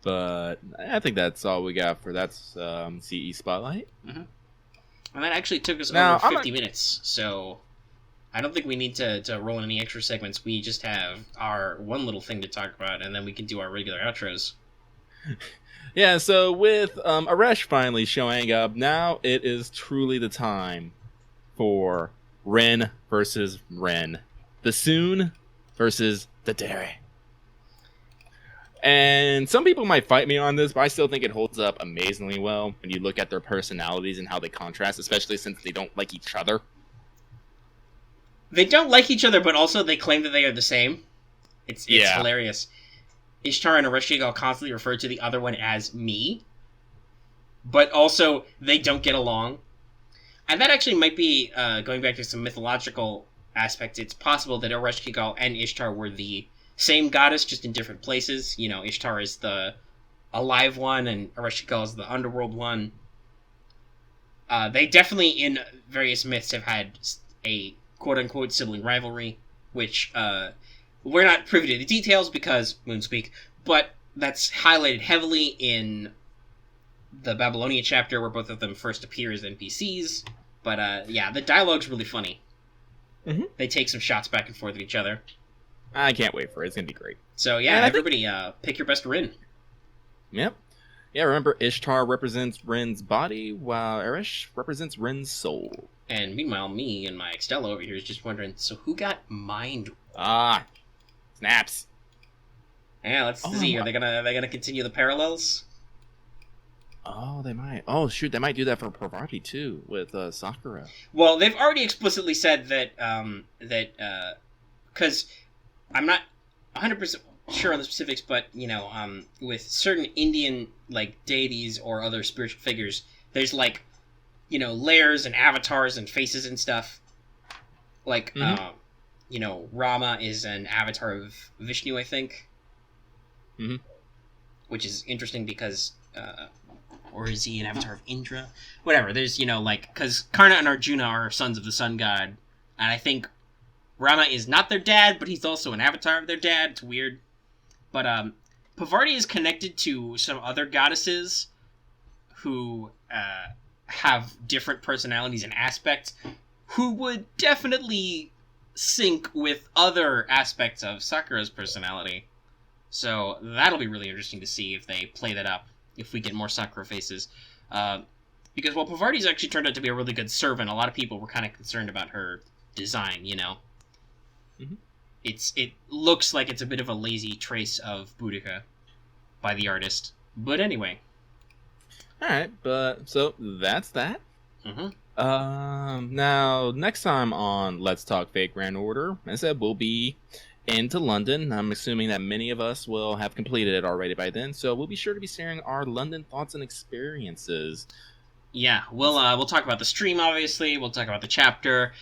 But I think that's all we got for that CE Spotlight. Mm-hmm. And that actually took us over 50 minutes, so I don't think we need to roll in any extra segments. We just have our one little thing to talk about, and then we can do our regular outros. Yeah, so with Eresh finally showing up, now it is truly the time for Ren versus Ren. The Soon versus the Taheri. And some people might fight me on this, but I still think it holds up amazingly well when you look at their personalities and how they contrast, especially since they don't like each other. They don't like each other, but also they claim that they are the same. It's hilarious. Ishtar and Ereshkigal constantly refer to the other one as me, but also they don't get along. And that actually might be, going back to some mythological aspects, it's possible that Ereshkigal and Ishtar were the same goddess, just in different places. You know, Ishtar is the alive one, and Ereshkigal is the underworld one. They definitely, in various myths, have had a quote-unquote sibling rivalry, which we're not privy to the details because Moonspeak, but that's highlighted heavily in the Babylonia chapter where both of them first appear as NPCs. But yeah, the dialogue's really funny. Mm-hmm. They take some shots back and forth at each other. I can't wait for it. It's going to be great. So yeah, everybody pick your best Rin. Yep. Yeah, remember Ishtar represents Rin's body, while Eresh represents Rin's soul. And meanwhile, me and my Extella over here is just wondering, so who got mind? Snaps. Yeah, let's see. Are they gonna continue the parallels? Oh, they might. Oh, shoot, they might do that for Parvati too with Sakura. Well, they've already explicitly said that because I'm not 100% sure on the specifics, but you know, with certain Indian like deities or other spiritual figures, there's like, you know, layers and avatars and faces and stuff. Like, you know, Rama is an avatar of Vishnu, I think. Mm-hmm. Which is interesting because, or is he an avatar of Indra? Whatever. There's, you know, like, because Karna and Arjuna are sons of the sun god, and I think Rama is not their dad, but he's also an avatar of their dad. It's weird. But Parvati is connected to some other goddesses who have different personalities and aspects, who would definitely sync with other aspects of Sakura's personality. So that'll be really interesting to see if they play that up, if we get more Sakura faces. Because while Parvati's actually turned out to be a really good servant, a lot of people were kind of concerned about her design, you know? Mm-hmm. It looks like it's a bit of a lazy trace of Boudica by the artist. But anyway. Alright, but so that's that. Mm-hmm. Now, next time on Let's Talk Fate Grand Order, as I said, we'll be into London. I'm assuming that many of us will have completed it already by then, so we'll be sure to be sharing our London thoughts and experiences. Yeah, we'll talk about the stream, obviously. We'll talk about the chapter.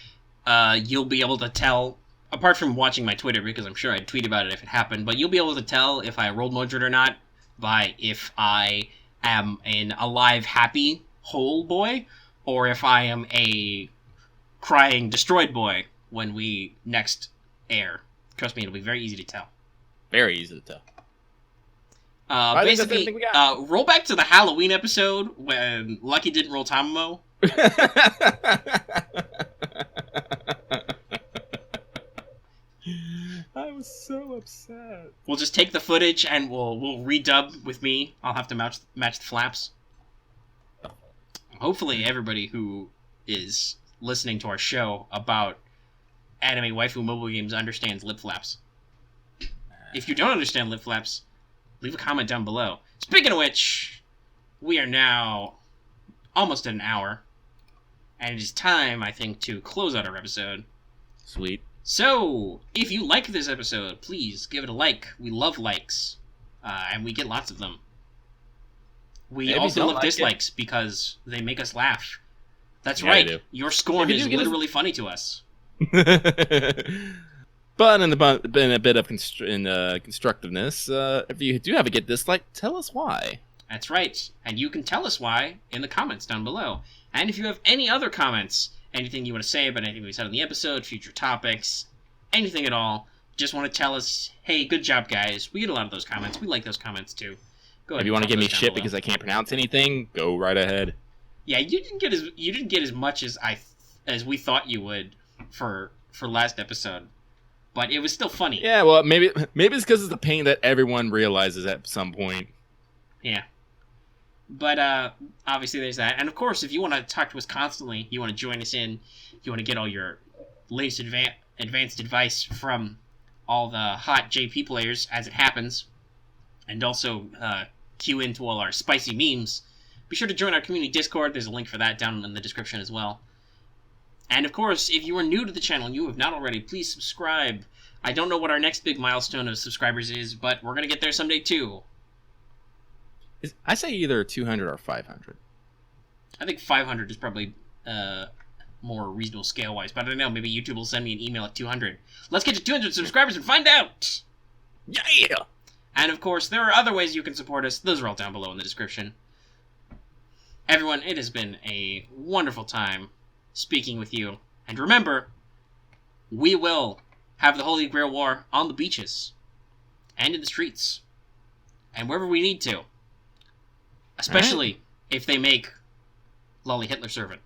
You'll be able to tell, apart from watching my Twitter, because I'm sure I'd tweet about it if it happened, but you'll be able to tell if I rolled Modred or not by if I am an alive, happy, whole boy, or if I am a crying, destroyed boy when we next air. Trust me, it'll be very easy to tell. Very easy to tell. I think that's Basically, everything we got. roll back to the Halloween episode when Lucky didn't roll Tamamo. I was so upset. We'll just take the footage and we'll redub with me. I'll have to match the flaps. Hopefully, everybody who is listening to our show about anime waifu mobile games understands lip flaps. If you don't understand lip flaps, leave a comment down below. Speaking of which, we are now almost at an hour, and it is time, I think, to close out our episode. Sweet. So, if you like this episode, please give it a like. We love likes, and we get lots of them. We also love dislikes because they make us laugh. That's right. Your scorn is literally funny to us. But in a bit of constructiveness, if you do have a get dislike, tell us why. That's right. And you can tell us why in the comments down below. And if you have any other comments, anything you want to say about anything we said on the episode, future topics, anything at all, just want to tell us, hey, good job, guys. We get a lot of those comments. We like those comments, too. Go ahead. If you want to give me shit because I can't pronounce anything, go right ahead. Yeah, you didn't get as much as we thought you would for last episode. But it was still funny. Yeah, well, maybe it's because it's the pain that everyone realizes at some point. Yeah. But obviously there's that. And of course, if you want to talk to us constantly, you want to join us in, you want to get all your latest advanced advice from all the hot JP players as it happens, and also cue into all our spicy memes, be sure to join our community Discord. There's a link for that down in the description as well. And of course, if you are new to the channel and you have not already, please subscribe. I don't know what our next big milestone of subscribers is, but we're going to get there someday too. I say either 200 or 500. I think 500 is probably more reasonable scale-wise, but I don't know, maybe YouTube will send me an email at 200. Let's get to 200 subscribers and find out! Yeah! And of course, there are other ways you can support us. Those are all down below in the description. Everyone, it has been a wonderful time speaking with you. And remember, we will have the Holy Grail War on the beaches, and in the streets, and wherever we need to. Especially if they make Lolly Hitler servant.